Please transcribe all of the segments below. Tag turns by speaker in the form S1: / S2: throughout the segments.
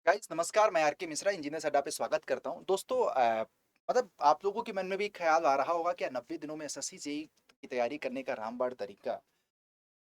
S1: Guys नमस्कार, मैं R K. Mishra engineers अड्डा पे स्वागत करता हूँ। दोस्तों मतलब आप लोगों के मन में भी ख़्याल आ रहा होगा क्या 90 दिनों में एसएससी जेईई की तैयारी करने का रामबाण तरीका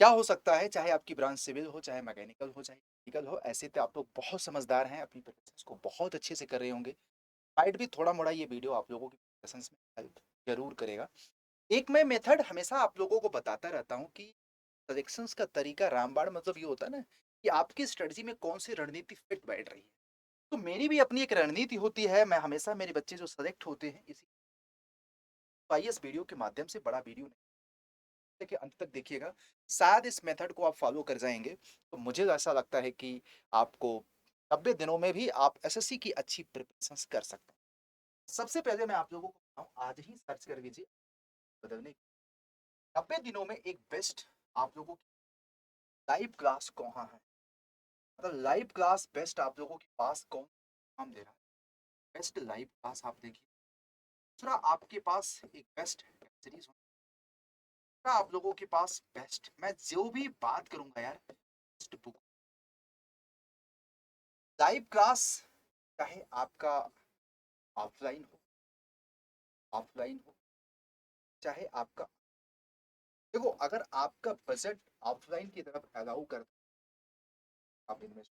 S1: क्या हो सकता है? चाहे आपकी ब्रांच सिविल हो, चाहे मैकेनिकल हो, चाहे टेक्निकल हो, ऐसे तो आप लोग बहुत समझदार हैं, अपनी प्रिपरेशंस को बहुत अच्छे से कर रहे होंगे। शायद भी थोड़ा-मोड़ा ये वीडियो आप लोगों की प्रिपरेशंस में हेल्प ज़रूर करेगा। एक मैं मेथड हमेशा आप लोगों को बताता रहता हूँ कि सिलेक्शंस का तरीका रामबाण मतलब ये होता है ना कि आपकी स्ट्रेटजी में कौन-सी रणनीति फिट बैठ रही है। तो मेरी भी अपनी एक रणनीति होती है, मैं हमेशा मेरे बच्चे जो सेलेक्ट होते हैं इसी तो आइए इस वीडियो के माध्यम से बड़ा वीडियो नहीं देखिए अंत तक देखिएगा, शायद इस मेथड को आप फॉलो कर जाएँगे, तो मुझे ऐसा लगता है कि आपको 90 दिनों में भी आप एसएससी की अच्छी प्रिपरेशंस कर सकते हैं। सबसे पहले मैं आप लोगों को बताऊँ आज ही सर्च कर लीजिए बदलने 90 दिनों में एक बेस्ट आप लोगों की लाइव क्लास कहाँ है? मतलब लाइव क्लास बेस्ट आप लोगों के पास कौन काम दे रहा है? बेस्ट लाइव क्लास आप देखिए। दूसरा आपके पास एक बेस्ट सीरीज आप लोगों के पास बेस्ट मैं जो भी बात करूंगा यार बेस्ट बुक लाइव क्लास चाहे आपका ऑफलाइन हो चाहे आपका देखो अगर आपका बजट ऑफलाइन की तरफ अलाउ कर आप इन्वेस्ट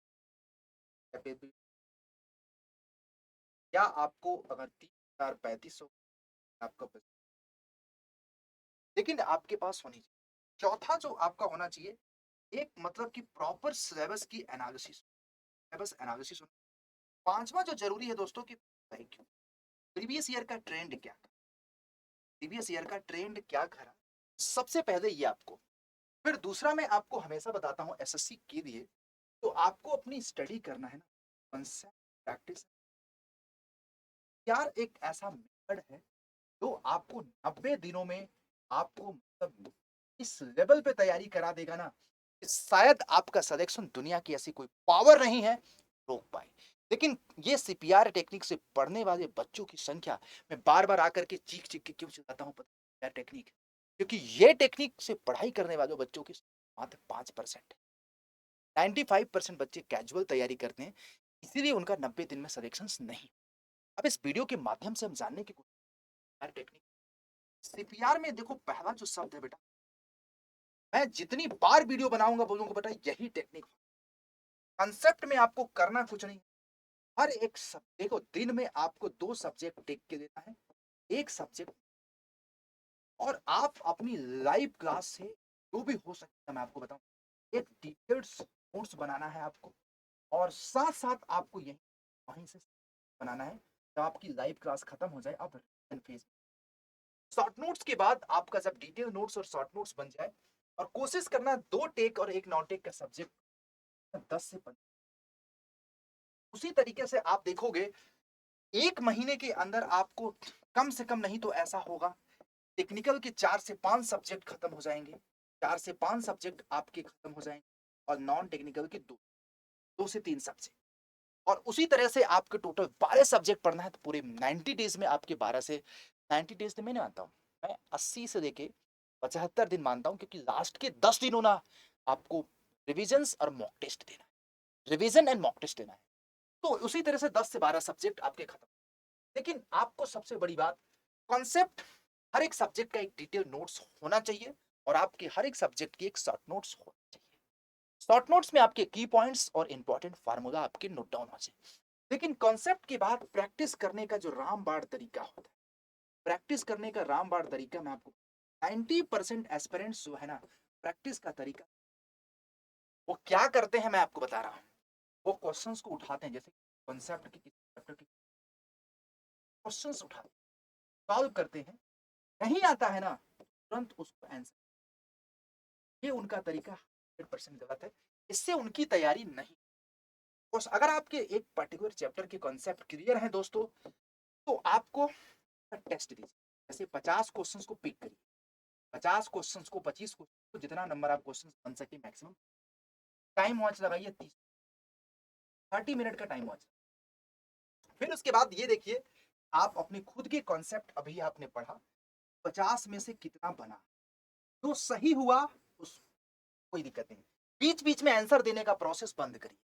S1: या आपको अगर 30,000 3500 आपका बजट लेकिन आपके पास होनी चाहिए चौथा जो आपका होना चाहिए एक मतलब कि प्रॉपर सिलेबस एनालिसिस पांचवा जो जरूरी है दोस्तों कि प्रीवियस ईयर का ट्रेंड क्या प्रीवियस ईयर का ट्रेंड क्या करा सबसे पहले ये आपको फिर दूसरा मैं आपको हमेशा बताता हूँ एसएससी के लिए तो आपको अपनी स्टडी करना है ना कंसेप्ट प्रैक्टिस यार एक ऐसा मेथड है जो आपको 90 दिनों में आपको मतलब इस लेवल पे तैयारी करा देगा ना कि शायद आपका सिलेक्शन दुनिया की ऐसी कोई पावर नहीं है रोक पाए लेकिन ये सीपीआर टेक्निक से पढ़ने वाले बच्चों की संख्या मैं बार बार आकर के चीख चीख के क्यों चिल्लाता हूँ सीपीआर टेक्निक क्योंकि ये टेक्निक से पढ़ाई करने वाले बच्चों की मात्र 5% 95% बच्चे कैजुअल तैयारी करते हैं इसीलिए उनका 90 दिन में सिलेक्शन नहीं अब इस वीडियो के माध्यम से हम जानने की कोशिश टेक्निक सीपीआर में देखो पहला जो शब्द है बेटा मैं जितनी बार वीडियो बनाऊंगा बोलूंगा बेटा यही टेक्निक कंसेप्ट में आपको करना कुछ नहीं हर एक सब देखो दिन में आपको 2 सब्जेक्ट टेक के देना है एक सब्जेक्ट और आप अपनी लाइव क्लास से जो भी हो सकता है मैं आपको बताऊं एक डिटेल्ड नोट्स बनाना है आपको और साथ साथ आपको यही वहीं से बनाना है जब आपकी लाइव क्लास खत्म हो जाए अब रिवीजन फेज शॉर्ट नोट्स के बाद आपका जब डिटेल नोट्स और शॉर्ट नोट्स बन जाए और कोशिश करना 2 टेक और 1 नॉन टेक का सब्जेक्ट 10 से 15 उसी तरीके से आप देखोगे 1 महीने के अंदर आपको कम से कम नहीं तो ऐसा होगा टेक्निकल के 4 से 5 सब्जेक्ट खत्म हो जाएंगे 4 से 5 सब्जेक्ट आपके खत्म हो जाएंगे और नॉन टेक्निकल के 2 से 3 सब्जेक्ट और उसी तरह से आपके टोटल 12 सब्जेक्ट पढ़ना है तो पूरे 90 डेज में आपके 12 से 90 डेज तो मैं नहीं मानता हूँ मैं 80 से लेके 75 दिन मानता हूँ क्योंकि लास्ट के 10 दिनों ना आपको रिविजन्स और मॉक टेस्ट देना है रिविजन एंड मॉक टेस्ट देना है तो उसी तरह से 10 से 12 सब्जेक्ट आपके खत्म लेकिन आपको सबसे बड़ी बात कॉन्सेप्ट हर एक सब्जेक्ट का एक डिटेल नोट्स होना चाहिए और आपके हर एक सब्जेक्ट की एक शॉर्ट नोट्स होना चाहिए शॉर्ट नोट्स में आपके की पॉइंट्स और इंपॉर्टेंट फार्मूला आपके नोट डाउन हो जाए लेकिन कॉन्सेप्ट के बाद प्रैक्टिस करने का जो रामबाण तरीका होता है प्रैक्टिस करने का रामबाण तरीका मैं आपको 90% एस्पिरेंट्स जो है ना प्रैक्टिस का तरीका वो क्या करते हैं मैं आपको बता रहा हूँ वो क्वेश्चंस को उठाते हैं जैसे कॉन्सेप्ट के किसी चैप्टर के क्वेश्चंस उठाते हैं सॉल्व करते हैं नहीं आता है ना तुरंत उसको आंसर ये उनका तरीका 100% गलत है इससे उनकी तैयारी नहीं और अगर आपके एक पर्टिकुलर चैप्टर के कॉन्सेप्ट क्लियर है दोस्तों तो आपको टेस्ट दीजिए जैसे 50 क्वेश्चंस को पिक करिए 50 क्वेश्चंस को 25 क्वेश्चन को जितना नंबर आप क्वेश्चन बन सके मैक्सिमम टाइम वॉच लगाइए 30 मिनट का टाइम वॉच फिर उसके बाद ये देखिए आप अपने खुद के कॉन्सेप्ट अभी आपने पढ़ा 50 में से कितना बना जो सही हुआ उस कोई दिक्कत नहीं बीच बीच में आंसर देने का प्रोसेस बंद करिए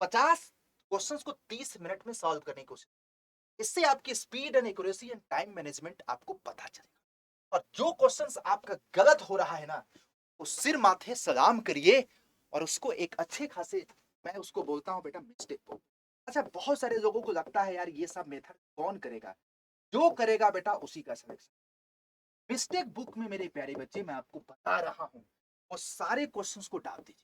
S1: 50 क्वेश्चंस को 30 मिनट में सॉल्व करने की कोशिश। इससे आपकी speed and accuracy and time management आपको पता चलेगा। और जो क्वेश्चंस आपका गलत हो रहा है ना, वो सिर माथे सलाम करिए और उसको एक अच्छे खासे, मैं उसको बोलता हूं बेटा मिस्टेक। अच्छा, बहुत सारे लोगों को लगता है यार ये सब मेथड कौन करेगा, जो करेगा बेटा उसी का सिलेक्शन। मिस्टेक बुक में मेरे प्यारे बच्चे मैं आपको बता रहा हूं, वो सारे क्वेश्चंस को डाल दीजिए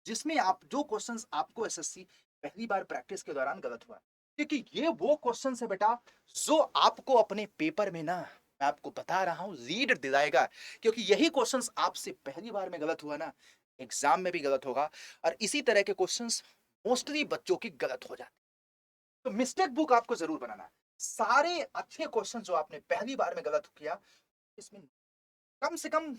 S1: जिसमें आप जो क्वेश्चंस आपको एसएससी पहली बार प्रैक्टिस के दौरान गलत हुआ, क्योंकि ये वो क्वेश्चंस है बेटा जो आपको अपने पेपर में ना, मैं आपको बता रहा हूं, लीड दिलाएगा। क्योंकि यही क्वेश्चंस आपसे पहली बार में गलत हुआ ना, एग्जाम में भी गलत होगा। और इसी तरह के क्वेश्चंस मोस्टली बच्चों की गलत हो जाते हैं। तो मिस्टेक बुक आपको जरूर बनाना है। सारे अच्छे क्वेश्चन जो आपने पहली बार में गलत किया, इसमें कम से कम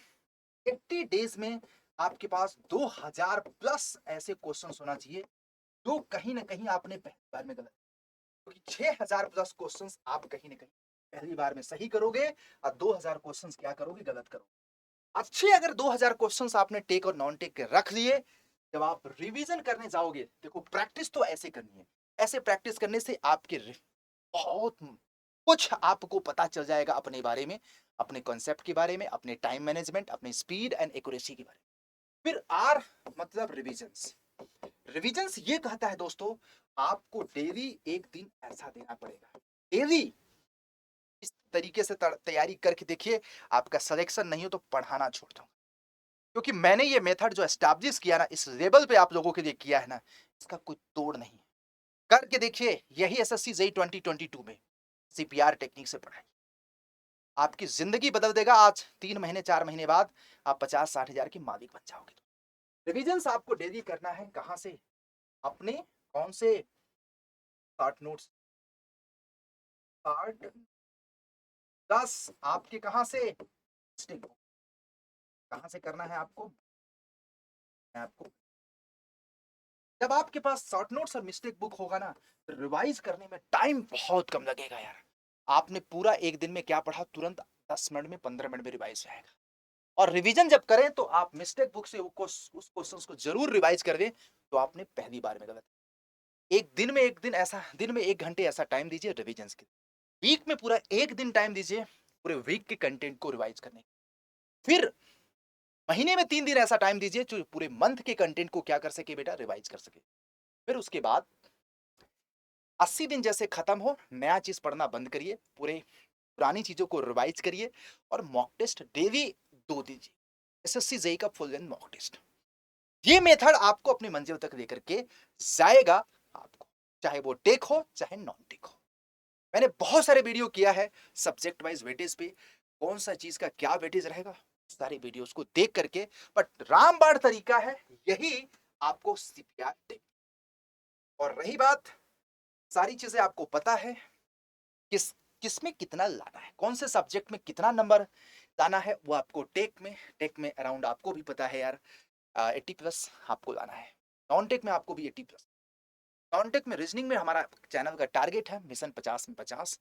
S1: 80 डेज में आपके पास 2000 प्लस ऐसे क्वेश्चन होना चाहिए जो कहीं ना कहीं आपने पहली बार में गलत, क्योंकि 6000 प्लस क्वेश्चंस आप कहीं ना कहीं पहली बार में सही करोगे और 2000 क्वेश्चंस क्या करोगे, गलत करोगे। अच्छे अगर 2000 क्वेश्चंस आपने टेक और नॉन टेक के रख लिए, जब आप रिवीजन करने जाओगे, देखो प्रैक्टिस तो ऐसे करनी है, ऐसे प्रैक्टिस करने से आपके बहुत कुछ आपको पता चल जाएगा अपने बारे में, अपने कॉन्सेप्ट के बारे में, अपने टाइम मैनेजमेंट, अपने स्पीड एंड एक्यूरेसी के बारे में। फिर आर मतलब रिविजन्स। रिविजन्स ये कहता है दोस्तों, आपको डेली एक दिन ऐसा देना पड़ेगा, डेली इस तरीके से तैयारी करके देखिए। आपका सिलेक्शन नहीं हो तो पढ़ाना छोड़ दो, क्योंकि मैंने ये मेथड जो एस्टैब्लिश किया ना, इस लेवल पे आप लोगों के लिए किया है ना, इसका कोई तोड़ नहीं है। करके देखिए, यही एसएससी जेई 2022 में सीपीआर टेक्निक से पढ़ाई आपकी जिंदगी बदल देगा। आज 3 महीने 4 महीने बाद आप 50-60 हजार के मालिक बन जाओगे। रिविजन्स आपको डेली करना है, कहां से, अपने कौन से शॉर्ट नोट्स, शॉर्ट 10 आपके कहां से, कहां से करना है आपको, मैं आपको, जब आपके पास शॉर्ट नोट्स और मिस्टेक बुक होगा ना, तो रिवाइज करने में टाइम बहुत कम लगेगा यार। आपने पूरा एक दिन में क्या पढ़ा, तुरंत 10 मिनट में 15 मिनट में रिवाइज रहेगा। और रिवीजन जब करें तो आप मिस्टेक बुक से उस क्वेश्चंस को जरूर रिवाइज कर दें, तो आपने पहली बार में गलत। एक दिन ऐसा, दिन में 1 घंटे ऐसा टाइम दीजिए रिवीजन के, वीक में पूरा एक दिन टाइम दीजिए पूरे वीक के कंटेंट को रिवाइज करने। फिर महीने में 3 दिन ऐसा टाइम दीजिए जो पूरे मंथ के कंटेंट को क्या कर सके बेटा, रिवाइज कर सके। फिर उसके बाद 80 दिन जैसे खत्म हो, नया चीज पढ़ना बंद करिए, पूरे पुरानी चीजों को रिवाइज करिए और मॉक टेस्ट डेली 2 दीजिए, एसएससी जेई का फुल लेंथ मॉक टेस्ट। ये मेथड आपको अपनी मंजिल तक लेकर के जाएगा आपको, चाहे वो टेक हो चाहे नॉन टेक हो। मैंने बहुत सारे वीडियो किया है सब्जेक्ट वाइज वेटेज पे, कौन सा चीज का क्या वेटेज रहेगा, सारे वीडियोस को देख करके। बट रामबाण तरीका है, यही आपको सीपीआर टेक। और रही बात, सारी चीजें आपको पता है, किस किस में कितना लाना है, कौन से सब्जेक्ट में कितना नंबर लाना है, वो आपको टेक में अराउंड आपको भी पता है यार, 80 प्लस आपको लाना है। नॉन टेक में आपको भी 80 प्लस। नॉन टेक में रीजनिंग में हमारा चैनल का टारगेट है मिशन 50 में 50।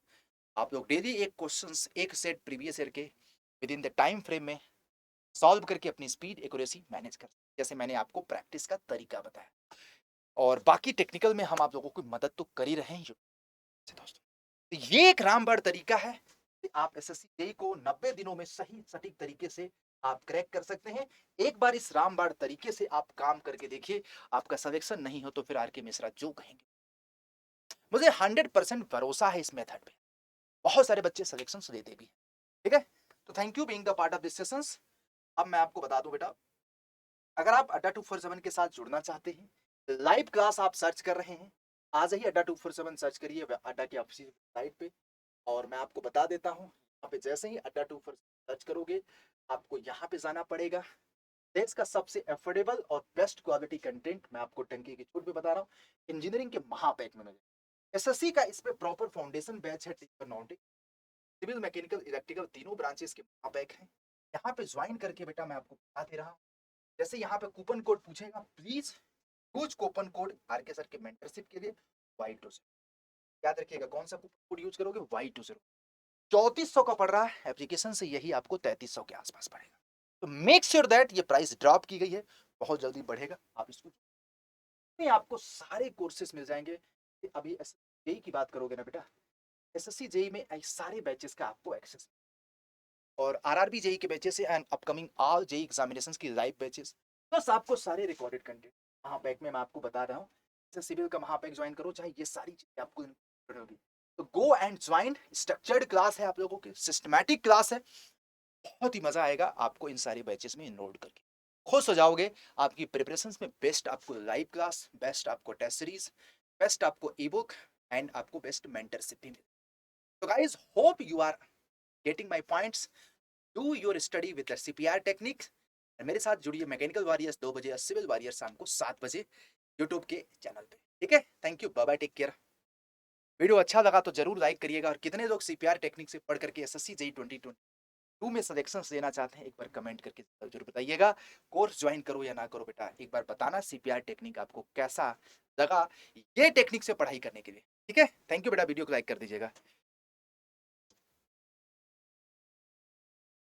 S1: आप लोग डेली एक क्वेश्चंस, एक सेट प्रीवियस ईयर के with in the time frame में सॉल्व करके अपनी स्पीड एक्यूरेसी मैनेज कर, जैसे मैंने आपको प्रैक्टिस का तरीका बताया। और बाकी टेक्निकल में हम आप लोगों की मदद तो कर ही रहे हैं दोस्तों। तो ये एक रामबाण तरीका है कि आप एसएससी जेईई को 90 दिनों में सही सटीक तरीके से आप क्रैक कर सकते हैं। एक बार इस रामबाण तरीके से आप काम करके देखिए, आपका सिलेक्शन नहीं हो तो फिर आर के मिश्रा जो कहेंगे। मुझे 100% भरोसा है इस मेथड पे, बहुत सारे बच्चे सिलेक्शन लेते भी। ठीक है, तो thank you being the part of this sessions. अब मैं आपको बता दूं बेटा, अगर आप अड्डा 247 के साथ जुड़ना चाहते हैं, लाइव क्लास आप सर्च कर रहे हैं, आज ही अड्डा 247 सर्च करिए अड्डा की ऑफिशियल साइट पे। और मैं आपको बता देता हूँ, यहाँ पे जैसे ही अड्डा 247 सर्च करोगे, आपको यहाँ पे जाना पड़ेगा। देश का सबसे अफोर्डेबल और बेस्ट क्वालिटी कंटेंट मैं आपको टंकी की छूट पे बता रहा हूँ, इंजीनियरिंग के महापैक में मिले। एसएससी का इस पे प्रॉपर फाउंडेशन बैच है, नॉटिक सिविल मैकेनिकल इलेक्ट्रिकल तीनों ब्रांचेस के महापैक हैं। यहाँ पे ज्वाइन करके बेटा मैं आपको बता दे रहा हूँ, जैसे यहाँ पे कूपन कोड पूछेगा, please use coupon code R K sir के मेंटरशिप के लिए Y20। याद रखिएगा, कौन सा कूपन कोड यूज करोगे, Y20। 3400 का पड़ रहा है एप्लीकेशन से, यही आपको 3300 के आसपास पड़ेगा। तो मेक श्योर दैट ये प्राइस ड्रॉप की गई है, बहुत जल्दी बढ़ेगा। आप इसको आपको सारे कोर्सेज मिल जाएंगे अभी जेई की बात करोगे ना बेटा, एसएससी जेई में सारे बैचेस का आपको एक्सेस, और आरआरबी जेई के batches and upcoming all JE examinations की लाइव बैचेस, प्लस आपको सारे रिकॉर्डेड कंटेंट महापैक में मैं आपको बता रहा हूँ। जैसे सिविल का महापैक ज्वाइन करो, चाहे ये सारी चीजें आपको होगी, तो go and join. Structured class है आप लोगों की, सिस्टमैटिक क्लास है, बहुत ही मजा आएगा आपको इन सारी बैचेस में इनरोल करके, खुश हो जाओगे। आपकी प्रिपरेशंस में बेस्ट आपको लाइव क्लास, बेस्ट आपको टेस्ट सीरीज, बेस्ट आपको ई बुक एंड आपको बेस्ट मेंटरशिप भी मिले। तो guys hope you are getting my points. Do your study with the CPR techniques. मेरे साथ जुड़िए मैकेनिकल वॉरियर्स 2 बजे और सिविल वॉरियर्स शाम को 7 बजे यूट्यूब के चैनल पे। ठीक है, thank you, bye bye, take care. Video अच्छा लगा तो जरूर लाइक करिएगा, और कितने लोग सीपीआर टेक्निक से पढ़ करके एसएससी जेई 2022 में सिलेक्शन लेना चाहते हैं, एक बार कमेंट करके जरूर बताइएगा। कोर्स ज्वाइन करो या ना करो बेटा, एक बार बताना सीपीआर टेक्निक आपको कैसा लगा ये टेक्निक से पढ़ाई करने के लिए। ठीक है, थैंक यू बेटा, वीडियो को लाइक कर दीजिएगा।